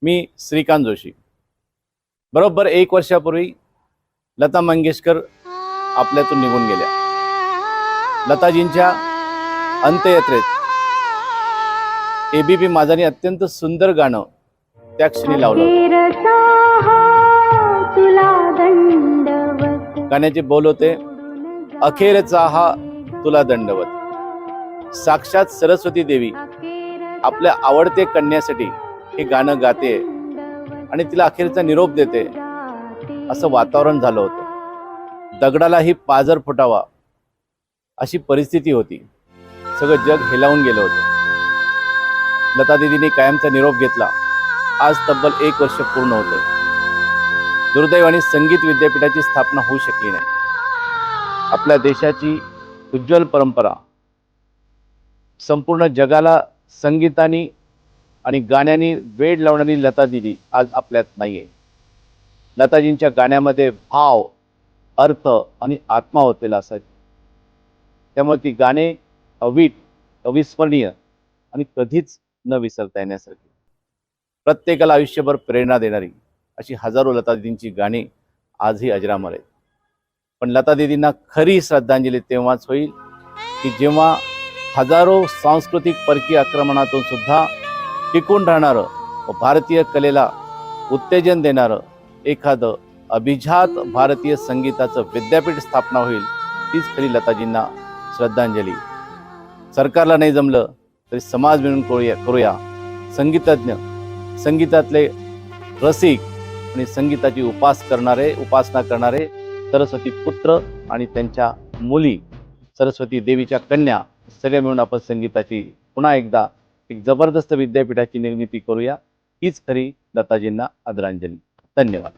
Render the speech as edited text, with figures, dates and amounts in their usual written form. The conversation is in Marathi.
मी श्रीकांत जोशी। बरोबर 1 वर्षापूर्वी लता मंगेशकर आपल्यातून निघून गेल्या। लताजींच्या अंत्ययात्रेत एबीपी माझानी अत्यंत सुंदर गाणं त्या क्षणी लावलं। गाण्याचे बोल होते, अखेरचा हा तुला दंडवत। साक्षात सरस्वती देवी आपल्या आवडते कन्यासाठी हे गाणं गाते आणि तिला अखेरचा निरोप देते, असं वातावरण झालं होतं। दगडालाही पाझर फुटावा अशी परिस्थिती होती। सगळं जग हेलावून गेलं होतं। लता दीदींनी कायमचा निरोप घेतला। आज तब्बल 1 वर्ष पूर्ण होते। दुर्दैवाने संगीत विद्यापीठाची स्थापना होऊ शकली नाही। आपल्या देशाची उज्ज्वल परंपरा, संपूर्ण जगाला संगीताने आणि गाण्याने वेड लावणारी लता दीदी आज आपल्यात नाहीये। लताजींच्या गाण्यामध्ये भाव, अर्थ आणि आत्मा होतेला असायचा। त्यामुळे ती गाणे अवीट, अविस्मरणीय आणि कधीच न विसरता येण्यासारखी, प्रत्येकाला आयुष्यभर प्रेरणा देणारी अशी हजारो लता दीदींची गाणी आजही अजरामर आहेत। पण लता दीदींना खरी श्रद्धांजली तेव्हाच होईल की जेव्हा हजारो सांस्कृतिक परकीय आक्रमणातून सुद्धा टिकून राहणारं व भारतीय कलेला उत्तेजन देणारं एखादं अभिजात भारतीय संगीताचं विद्यापीठ स्थापना होईल। तीच खरी लताजींना श्रद्धांजली। सरकारला नाही जमलं तरी समाज मिळून करूया। संगीतज्ञ, संगीतातले रसिक आणि संगीताची उपासना करणारे सरस्वती पुत्र आणि त्यांच्या मुली, सरस्वती देवीच्या कन्या, सगळे मिळून आपण संगीताची पुन्हा एकदा एक जबरदस्त विद्यापीठाची निर्मिती करूया। हीच खरी लताजींना आदरांजली। धन्यवाद।